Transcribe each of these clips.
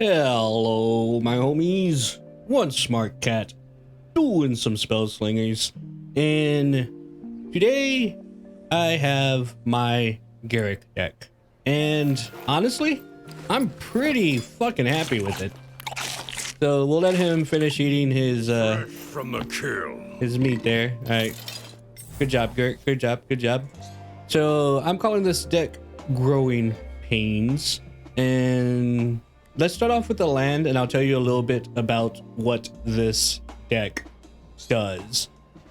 Hello, my homies. OneSmartCat doing some Spellslingers, and today I have my Garruk deck, and honestly, I'm pretty fucking happy with it. So we'll let him finish eating his from the kill. his meat there. All right, good job, Garruk. Good job, good job. So I'm calling this deck Growing Pains, and let's start off with the land, and I'll tell you a little bit about what this deck does.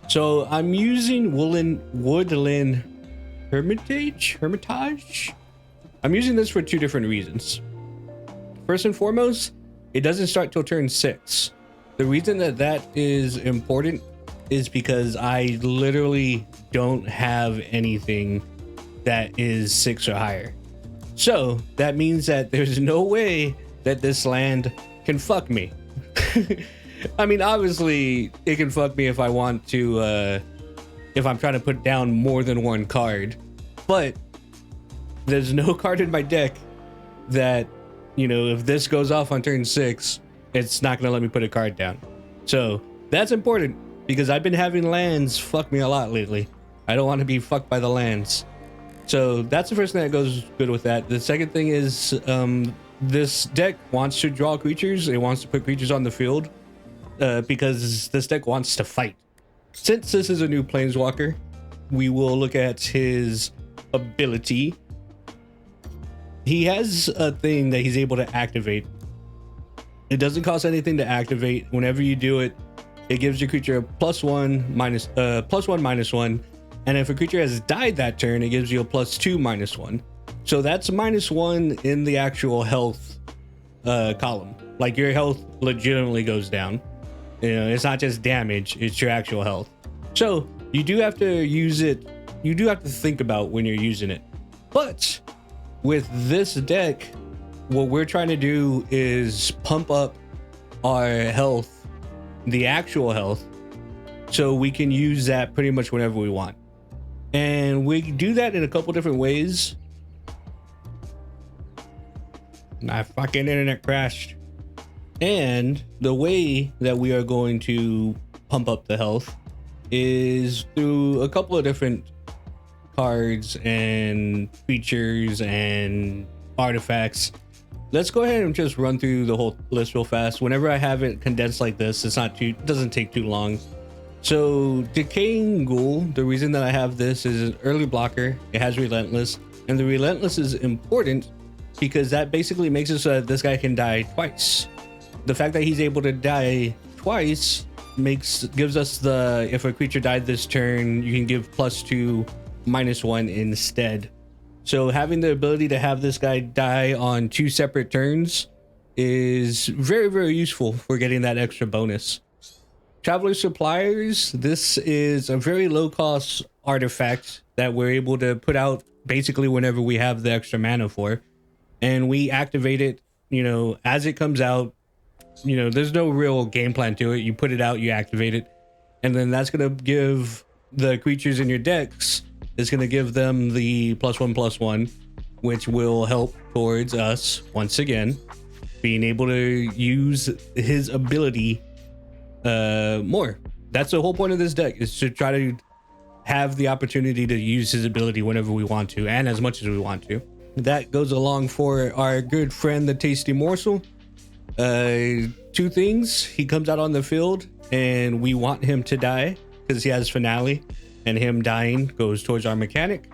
So I'm using Woodland Hermitage. I'm using this for two different reasons. First and foremost, it doesn't start till turn 6. The reason that is important is because I literally don't have anything that is 6 or higher. So that means that there's no way that this land can fuck me. I mean, obviously it can fuck me if I want to, if I'm trying to put down more than one card, but there's no card in my deck that, you know, if this goes off on turn 6, it's not gonna let me put a card down. So that's important because I've been having lands fuck me a lot lately. I don't want to be fucked by the lands. So that's the first thing that goes good with that. The second thing is, this deck wants to draw creatures. It wants to put creatures on the field because this deck wants to fight. Since this is a new planeswalker, we will look at his ability. He has a thing that he's able to activate. It doesn't cost anything to activate. Whenever you do it, it gives your creature a +1/-1, and if a creature has died that turn, it gives you a +2/-1. So that's -1 in the actual health column. Like, your health legitimately goes down. You know, it's not just damage, it's your actual health. So you do have to use it. You do have to think about when you're using it. But with this deck, what we're trying to do is pump up our health, the actual health, so we can use that pretty much whenever we want. And we do that in a couple different ways. My fucking internet crashed. And the way that we are going to pump up the health is through a couple of different cards and features and artifacts. Let's go ahead and just run through the whole list real fast. Whenever I have it condensed like this, it doesn't take too long. So Decaying Ghoul, the reason that I have this is an early blocker. It has Relentless, and the Relentless is important because that basically makes it so that this guy can die twice. The fact that he's able to die twice gives us the, if a creature died this turn, you can give +2/-1 instead. So having the ability to have this guy die on 2 separate turns is very, very useful for getting that extra bonus. Traveler Suppliers, this is a very low cost artifact that we're able to put out basically whenever we have the extra mana for, and we activate it, you know, as it comes out. You know, there's no real game plan to it. You put it out, you activate it, and then that's going to give the creatures in your decks, it's going to give them the +1/+1, which will help towards us once again being able to use his ability more. That's the whole point of this deck, is to try to have the opportunity to use his ability whenever we want to and as much as we want to. That goes along for our good friend the Tasty Morsel. 2 things: he comes out on the field and we want him to die because he has Finale, and him dying goes towards our mechanic,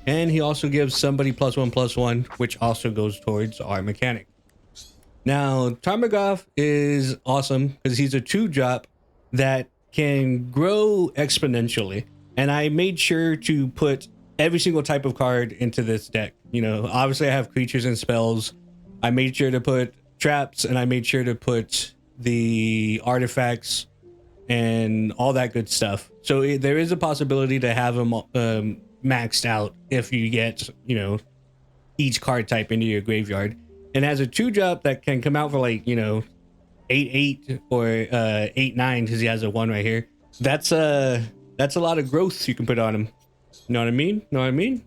and he also gives somebody +1/+1, which also goes towards our mechanic. Now, Tarmogoyf is awesome because he's a 2-drop that can grow exponentially. And I made sure to put every single type of card into this deck. You know, obviously I have creatures and spells. I made sure to put traps, and I made sure to put the artifacts and all that good stuff. So there is a possibility to have them maxed out if you get, you know, each card type into your graveyard. And as a 2-drop that can come out for, like, you know, 8/8 or 8/9, because he has a 1 right here. That's a lot of growth you can put on him. You know what I mean?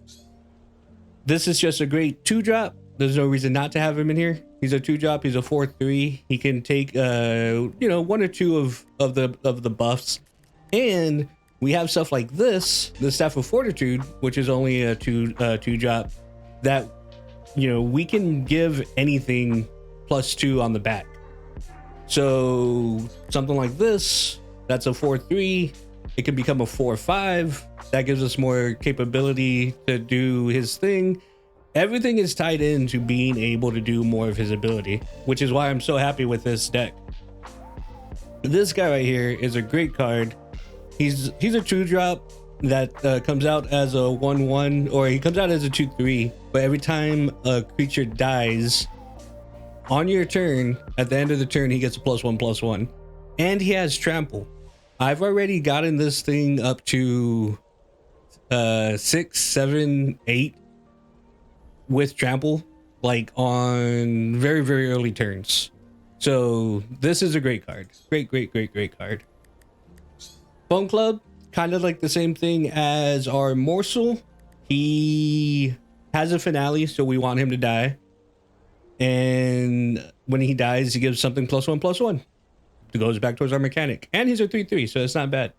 This is just a great 2-drop There's no reason not to have him in here. He's a 2-drop. He's a 4/3. He can take you know, 1 or 2 of the buffs. And we have stuff like this, the Staff of Fortitude, which is only a 2-drop, that, you know, we can give anything +2 on the back. So something like this, that's a 4/3. It can become a 4/5. That gives us more capability to do his thing. Everything is tied into being able to do more of his ability, which is why I'm so happy with this deck. This guy right here is a great card. He's a 2-drop that comes out as a 1/1, or he comes out as a 2/3, but every time a creature dies on your turn, at the end of the turn, he gets a +1/+1, and he has trample. I've already gotten this thing up to 6, 7, 8 with trample, like on very, very early turns. So this is a great card. Great card. Bone Club, kind of like the same thing as our Morsel. He has a finale, so we want him to die. And when he dies, he gives something +1/+1. It goes back towards our mechanic. And he's a 3/3, so it's not bad.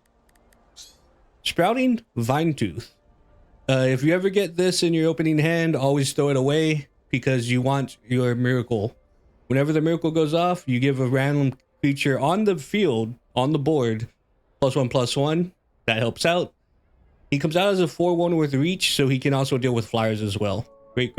Sprouting Vinetooth. If you ever get this in your opening hand, always throw it away because you want your miracle. Whenever the miracle goes off, you give a random creature on the field, on the board, +1/+1. That helps out. He comes out as a 4/1 with reach, so he can also deal with flyers as well. Great.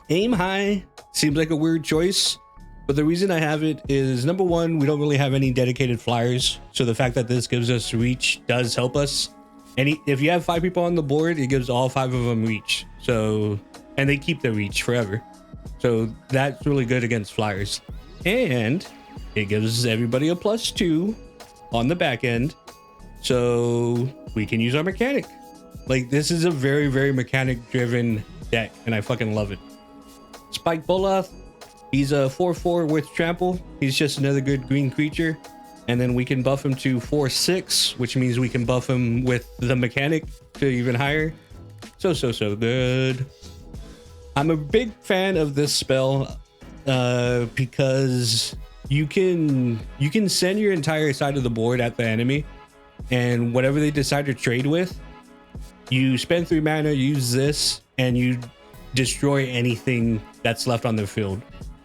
Aim High seems like a weird choice, but the reason I have it is, number one, we don't really have any dedicated flyers, so the fact that this gives us reach does help us. And if you have 5 people on the board, it gives all 5 of them reach. So, and they keep their reach forever. So that's really good against flyers. And it gives everybody a +2 on the back end, so we can use our mechanic. Like, this is a very, very mechanic-driven deck, and I fucking love it. Spike Boloth, he's a 4/4 with trample. He's just another good green creature. And then we can buff him to 4/6, which means we can buff him with the mechanic to even higher. So good. I'm a big fan of this spell because you can send your entire side of the board at the enemy, and whatever they decide to trade with, you spend 3 mana, use this, and you destroy anything that's left on their field.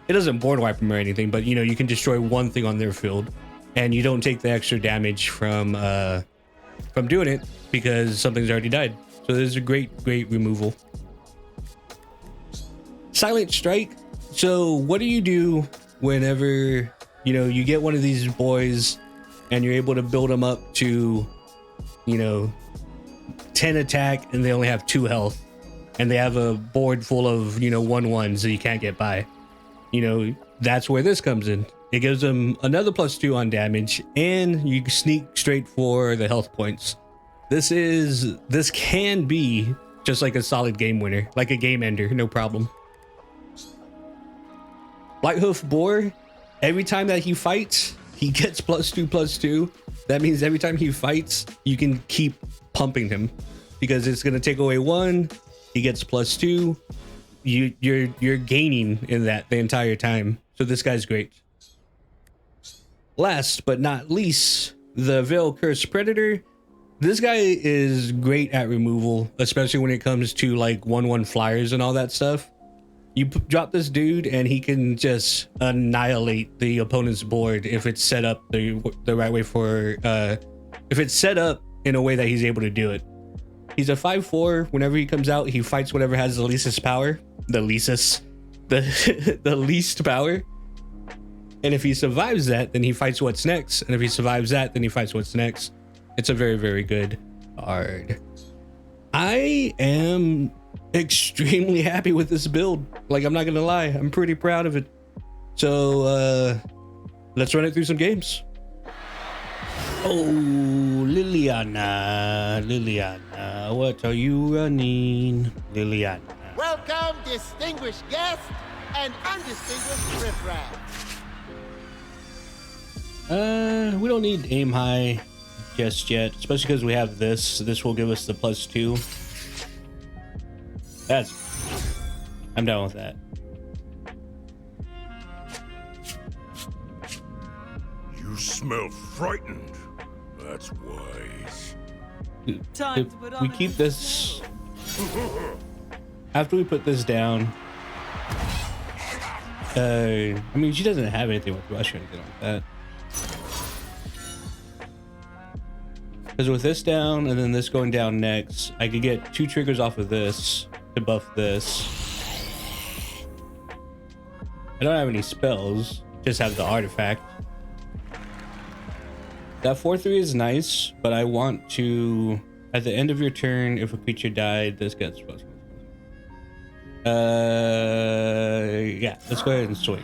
It doesn't board wipe them or anything, but you know, you can destroy one thing on their field, and you don't take the extra damage from doing it because something's already died. So this is a great removal. Silent Strike. So what do you do whenever, you know, you get one of these boys and you're able to build them up to, you know, 10 attack and they only have 2 health, and they have a board full of, you know, 1/1s that you can't get by? You know, that's where this comes in. It gives them another +2 on damage, and you sneak straight for the health points. This can be just like a solid game winner, like a game ender, no problem. Lighthoof Boar, every time that he fights, he gets +2/+2. That means every time he fights, you can keep pumping him because it's gonna take away 1. He gets +2. You're gaining in that the entire time. So this guy's great. Last but not least, the Veil Cursed Predator. This guy is great at removal, especially when it comes to like 1/1 flyers and all that stuff. You drop this dude and he can just annihilate the opponent's board if it's set up the right way for if it's set up in a way that he's able to do it. He's a 5/4. Whenever he comes out, he fights whatever has the least power. The least power. And if he survives that, then he fights what's next. And if he survives that, then he fights what's next. It's a very, very good card. I am extremely happy with this build. Like, I'm not gonna lie, I'm pretty proud of it. So let's run it through some games. Oh, Liliana, what are you running, Liliana? Welcome, distinguished guest and undistinguished riffraff. We don't need aim high just yet, especially because we have this. This will give us the +2. I'm down with that. You smell frightened. That's wise. Time If to put on we the keep new this show. after we put this down. I mean, she doesn't have anything with rush or anything like that. Because with this down and then this going down next, I could get 2 triggers off of this to buff this. I don't have any spells, just have the artifact. That 4/3 is nice, but I want to, at the end of your turn, if a creature died, this gets plus. Yeah, let's go ahead and swing.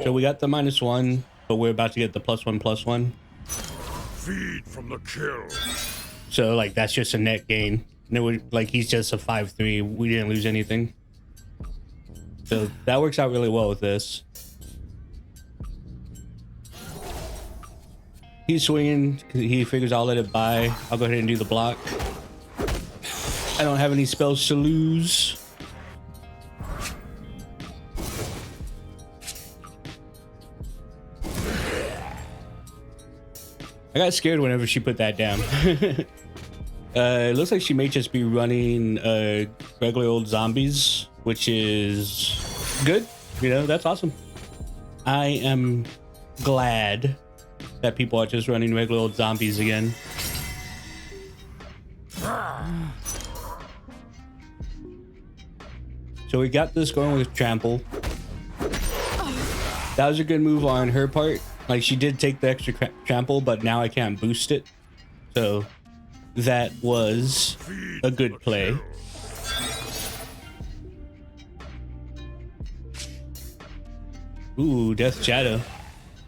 So we got the -1, but we're about to get the +1/+1. Feed from the kill. So like that's just a net gain. And it would, like he's just a 5/3. We didn't lose anything. So that works out really well with this. He's swinging because he figures I'll let it by. I'll go ahead and do the block. I don't have any spells to lose. I got scared whenever she put that down. It looks like she may just be running regular old zombies, which is good. You know, that's awesome. I am glad that people are just running regular old zombies again. So we got this going with trample. That was a good move on her part. Like she did take the extra trample, but now I can't boost it. So that was a good play. Ooh, Death Shadow.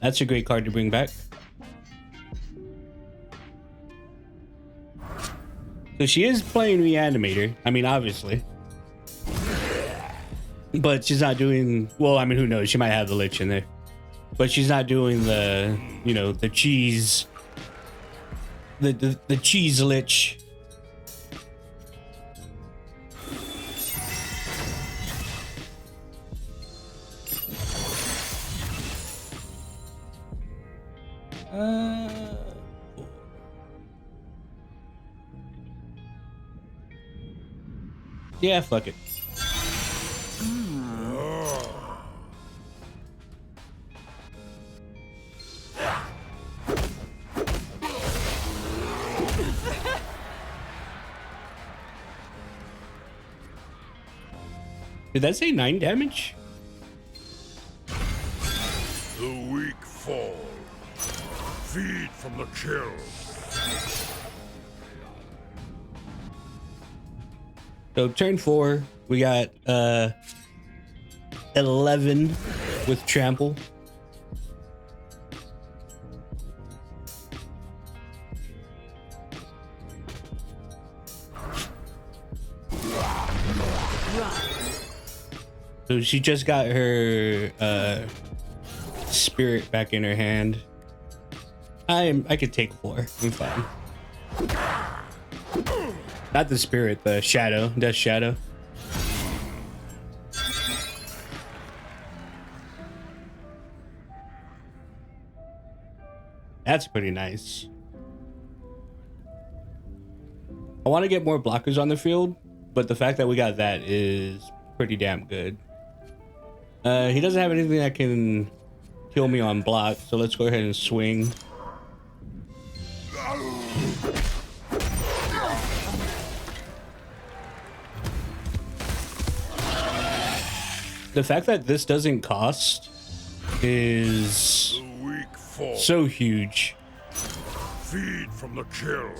That's a great card to bring back. So she is playing Reanimator. I mean, obviously. But she's not doing... Well, I mean, who knows? She might have the Lich in there. But she's not doing the, you know, the cheese... The cheese Lich. Yeah, fuck it. Did that say 9 damage? The weak fall. Feed from the kill. So turn 4, we got 11 with trample. So she just got her spirit back in her hand. I could take 4. I'm fine. Not the spirit, the shadow, Death Shadow. That's pretty nice. I want to get more blockers on the field, but the fact that we got that is pretty damn good. He doesn't have anything that can kill me on block, so let's go ahead and swing. The fact that this doesn't cost is so huge. Feed from the kill.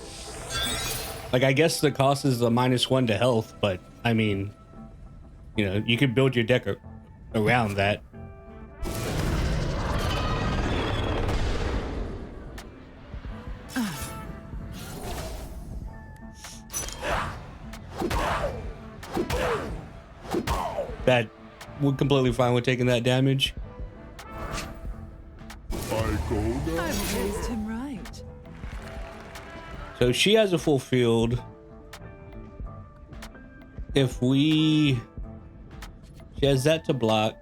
Like, I guess the cost is a -1 to health, but I mean, you know, you could build your deck around that. that we're completely fine with taking that damage. I go now. I've raised him right. So she has a full field. If she has that to block.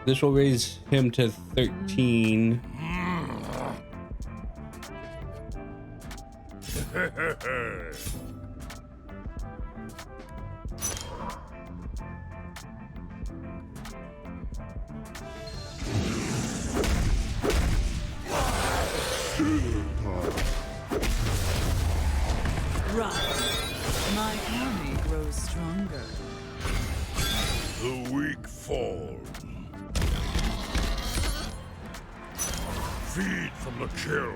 This will raise him to 13. My army grows stronger. The weak fall. Feed from the kill.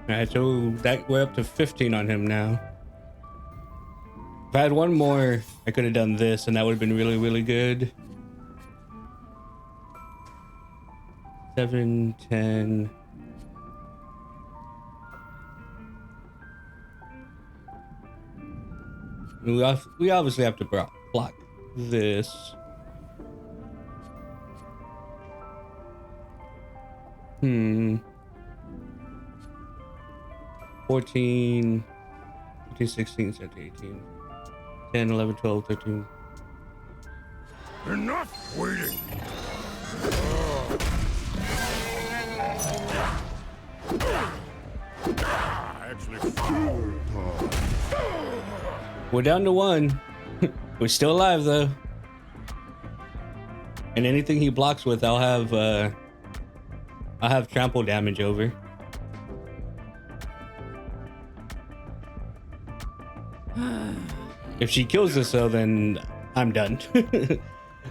Alright, so that we're up to 15 on him now. If I had one more, I could have done this and that would have been really, really good. 7, 10. We obviously have to block this. 14, 15, 16, 17, 18, 10, 11, 12, 13. Enough waiting. Actually, We're down to 1. We're still alive though. And anything he blocks with, I'll have trample damage over. If she kills us though, then I'm done.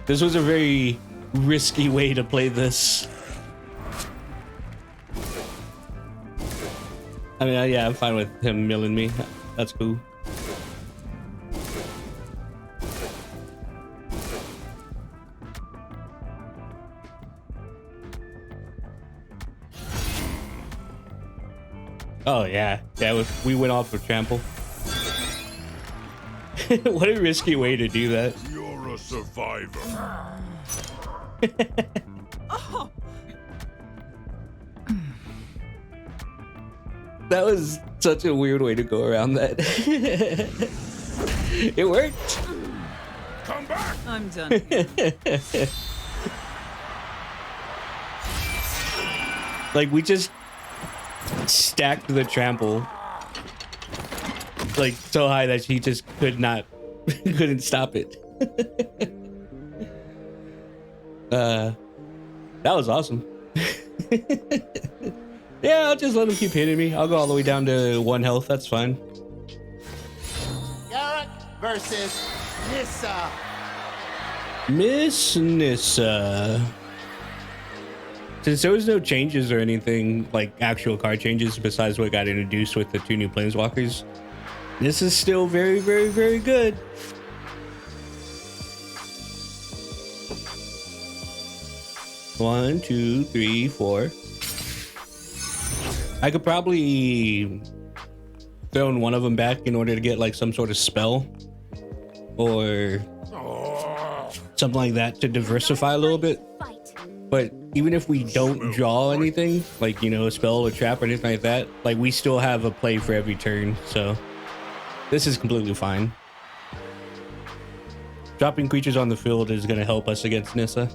This was a very risky way to play this. I mean, yeah, I'm fine with him milling me. That's cool. Oh yeah, we went off with trample. What a risky way to do that. you're a survivor. Oh, That was such a weird way to go around that. It worked. Come back. I'm done here. Like we just stacked the trample like so high that she just couldn't stop it. That was awesome. Yeah, I'll just let him keep hitting me. I'll go all the way down to 1 health. That's fine. Garruk versus Nissa. Miss Nissa. Since there was no changes or anything, like actual card changes besides what got introduced with the 2 new planeswalkers, this is still very, very, very good. One, two, three, 4. I could probably throw in one of them back in order to get like some sort of spell or something like that to diversify a little bit. But even if we don't draw anything, like, you know, a spell or trap or anything like that, like we still have a play for every turn. So this is completely fine. Dropping creatures on the field is going to help us against Nissa.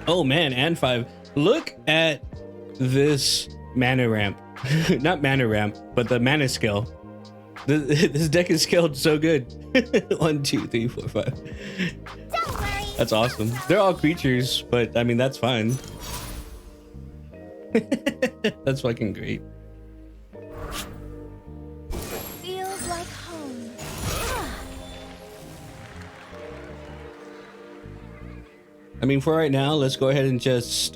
Oh man, and 5. Look at this mana ramp. Not mana ramp, but the mana scale. This deck is scaled so good. 1, 2, 3, 4, 5. Don't worry. That's awesome. They're all creatures, but I mean, that's fine. That's fucking great. Feels like home. I mean, for right now, let's go ahead and just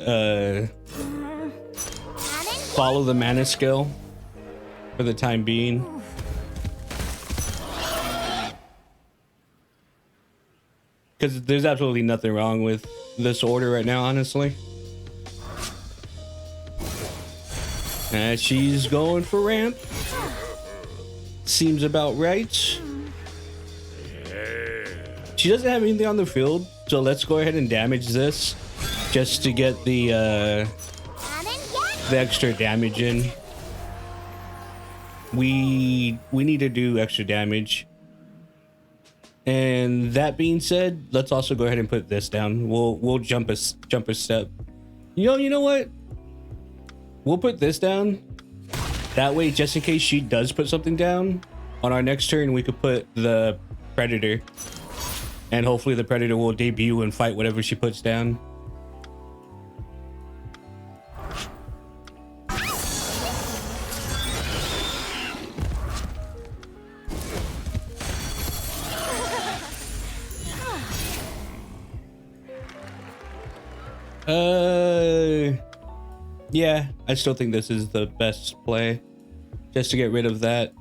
follow the mana scale for the time being. because there's absolutely nothing wrong with this order right now, honestly. And she's going for ramp. Seems about right. She doesn't have anything on the field, so let's go ahead and damage this just to get the extra damage in. We need to do extra damage. And that being said, let's also go ahead and put this down. We'll jump a step. You know what? We'll put this down. That way, just in case she does put something down, on our next turn, we could put the Predator. And hopefully the Predator will debut and fight whatever she puts down. Yeah, I still think this is the best play, just to get rid of that.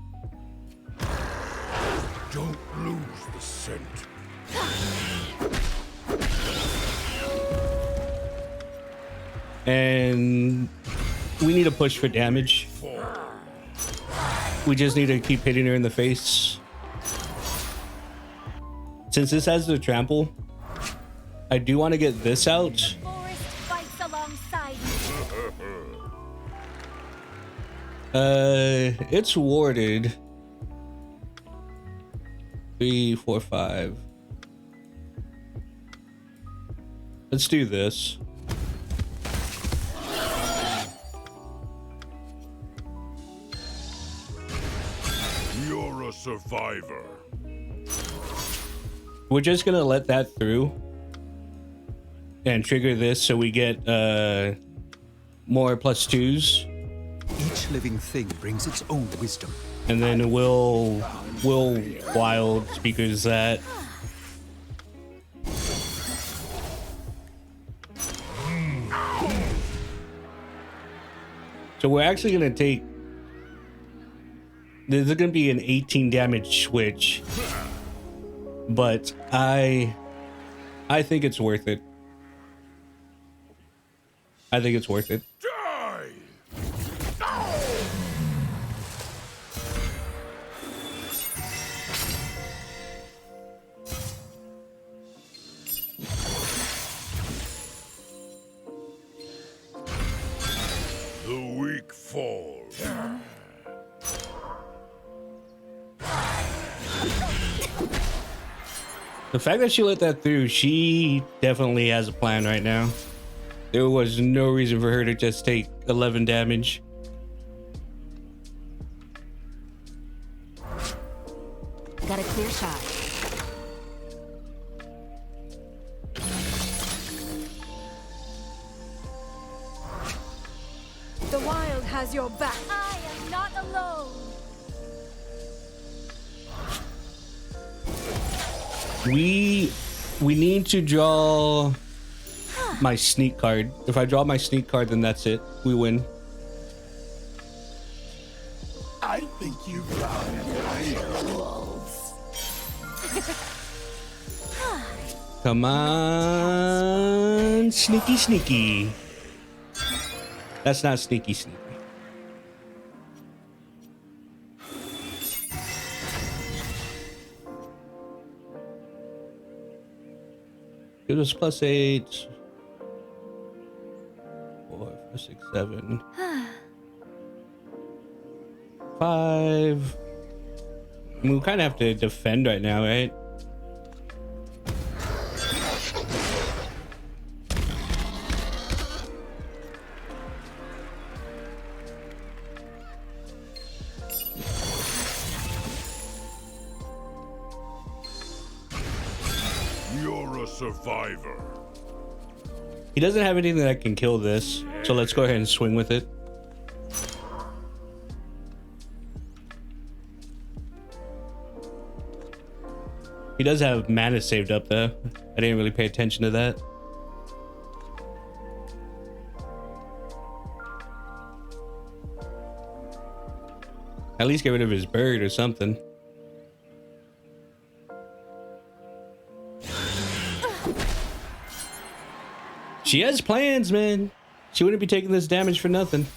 Don't lose the scent. And we need to push for damage. We just need to keep hitting her in the face. Since this has the trample, I do want to get this out. Forest fights alongside It's warded. 3, 4, 5. Let's do this. You're a survivor. We're just gonna let that through and trigger this so we get more +2s. Each living thing brings its own wisdom. And then we'll wild speakers that. So we're actually gonna take. There's gonna be an 18 damage switch, but I think it's worth it. I think it's worth it. Die! The weak fall. The fact that she let that through, she definitely has a plan right now. There was no reason for her to just take 11 damage. Got a clear shot. The wild has your back. I am not alone. We need to draw my sneak card. If I draw my sneak card, then that's it. We win. I think you've found wolves. Come on, sneaky, sneaky. That's not sneaky, sneaky. It was +8. 4, 5, 6, 7. 5. I mean, we kind of have to defend right now, right? You're a survivor. He doesn't have anything that can kill this, so let's go ahead and swing with it. He does have mana saved up though. I didn't really pay attention to that. At least get rid of his bird or something. She has plans, man. She wouldn't be taking this damage for nothing.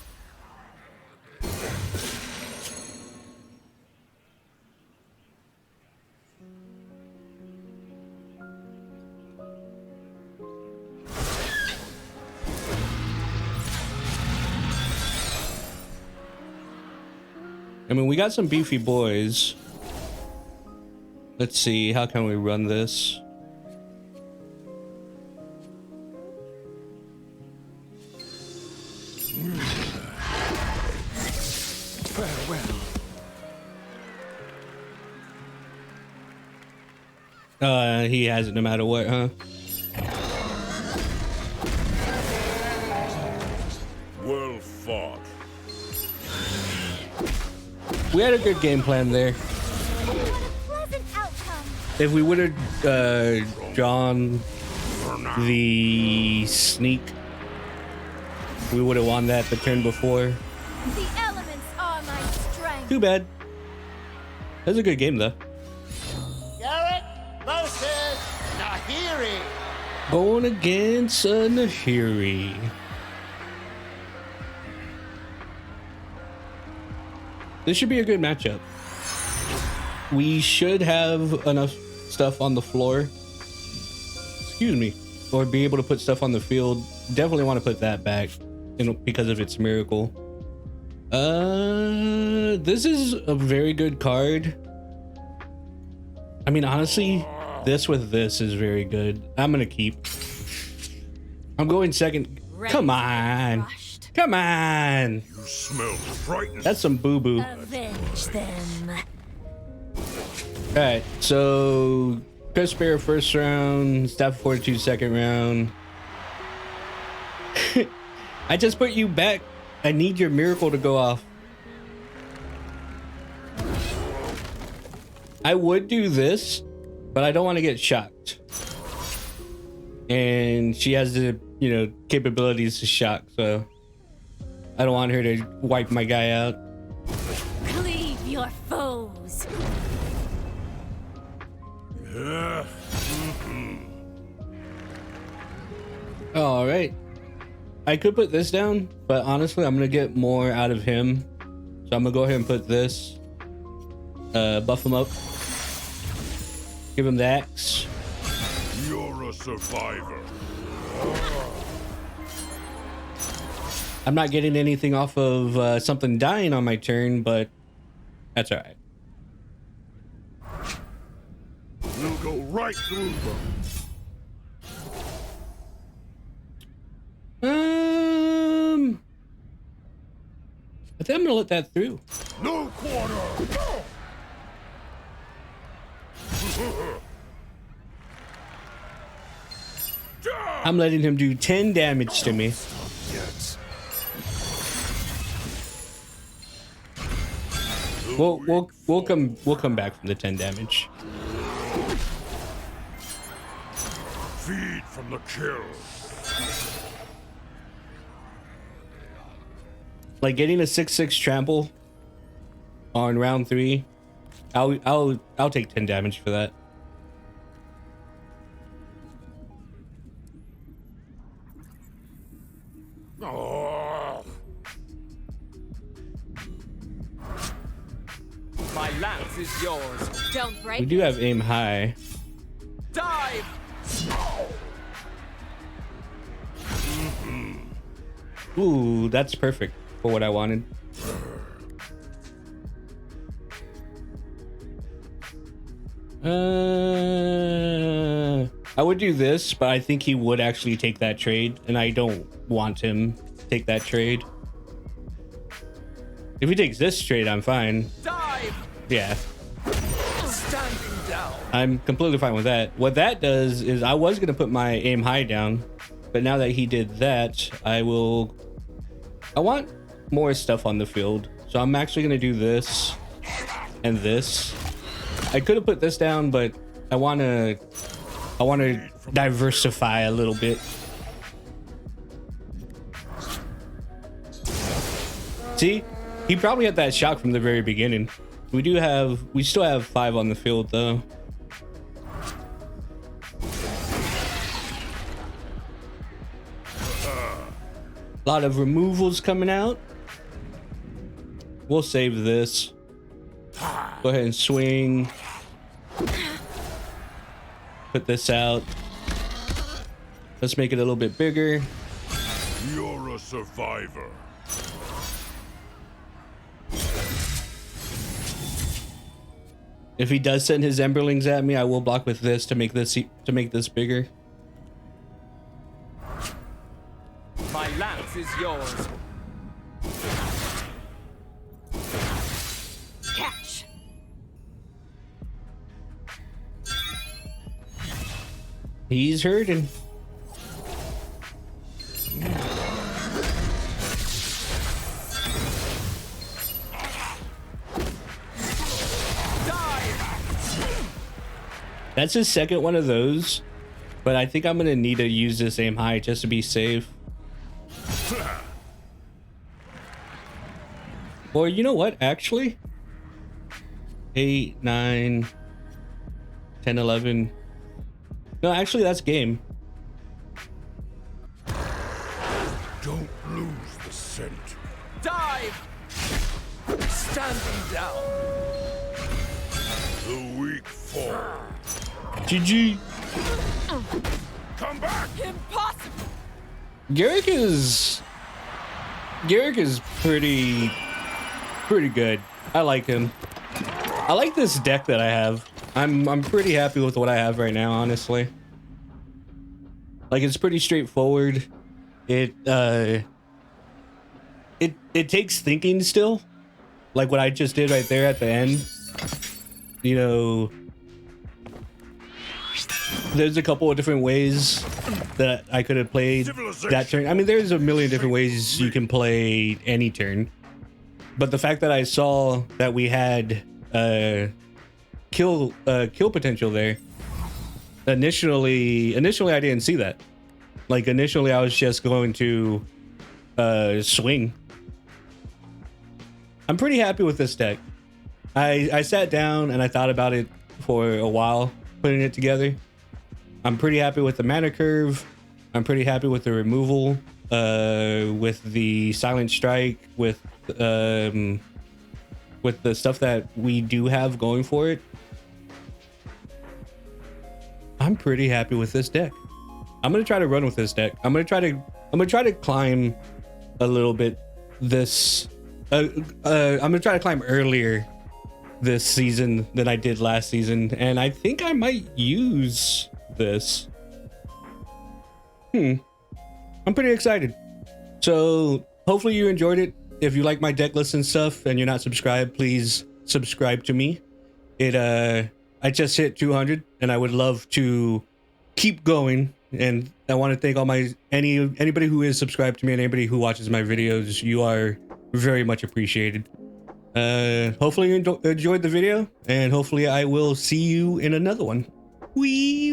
I mean, we got some beefy boys. Let's see, how can we run this? Farewell. He has it no matter what, huh? Well fought. We had a good game plan there. What a pleasant outcome. If we would have drawn the sneak, we would have won that the turn before. The elements are my strength. Too bad. That was a good game, though. Garruk versus Nahiri. Going against a Nahiri. This should be a good matchup. We should have enough stuff on the floor. Excuse me. Or be able to put stuff on the field. Definitely want to put that back, you know, because of its miracle. This is a very good card. I mean, honestly, this with this is very good. I'm gonna keep. I'm going second. Come on. Come on. You smell frightening. That's some boo-boo. Avenge them. All right, so Chris Bear first round, Staff of Fortitude second round. I just put you back. I need your miracle to go off. I would do this, but I don't want to get shocked. And she has the, you know, capabilities to shock, so I don't want her to wipe my guy out. Cleave your foes. All right. I could put this down, but honestly, I'm gonna get more out of him. So I'm gonna go ahead and put this. Buff him up. Give him the axe. You're a survivor. I'm not getting anything off of something dying on my turn, but that's all right. We'll go right through them. I think I'm gonna let that through. No quarter. I'm letting him do 10 damage to me. Yes. We'll come back from the 10 damage. Feed from the kill. Like getting a 6/6 trample on round 3. I'll take 10 damage for that. Oh. My lance is yours. Don't break. We do have aim high. Dive! Ooh, that's perfect for what I wanted. I would do this, but I think he would actually take that trade, and I don't want him to take that trade. If he takes this trade, I'm fine. Dive! Yeah, Standing down. I'm completely fine with that. What that does is I was gonna put my aim high down, but now that he did that, I want more stuff on the field. So I'm actually gonna do this and this. I could have put this down, but I wanna diversify a little bit. See, he probably had that shock from the very beginning. We still have 5 on the field though. A lot of removals coming out. We'll save this. Go ahead and swing. Put this out. Let's make it a little bit bigger. You're a survivor. If he does send his Emberlings at me, I will block with this to make this bigger. My lance is yours. Catch. He's hurting. That's his second one of those, but I think I'm gonna need to use this aim high just to be safe. Or you know what, actually? 8, 9, 10, 11. No, actually that's game. Don't lose the scent. Dive! Standing down. The weak fall. GG. Come back! Impossible! Garruk is pretty good. I like him. I like this deck that I have. I'm pretty happy with what I have right now, honestly. Like, it's pretty straightforward. It takes thinking still. Like what I just did right there at the end. You know, there's a couple of different ways that I could have played that turn. I mean, there's a million different ways you can play any turn. But the fact that I saw that we had kill potential there, initially I didn't see that. Like, initially I was just going to swing. I'm pretty happy with this deck. I sat down and I thought about it for a while, putting it together. I'm pretty happy with the mana curve. I'm pretty happy with the removal, with the silent strike, with the stuff that we do have going for it. I'm pretty happy with this deck. I'm gonna try to run with this deck. I'm gonna try to climb a little bit this. I'm gonna try to climb earlier this season than I did last season, and I think I might use this. I'm pretty excited. So hopefully you enjoyed it. If you like my deck list and stuff and you're not subscribed, please subscribe to me. I just hit 200 and I would love to keep going, and I want to thank all anybody who is subscribed to me and anybody who watches my videos. You are very much appreciated. Hopefully you enjoyed the video, and hopefully I will see you in another one. Wee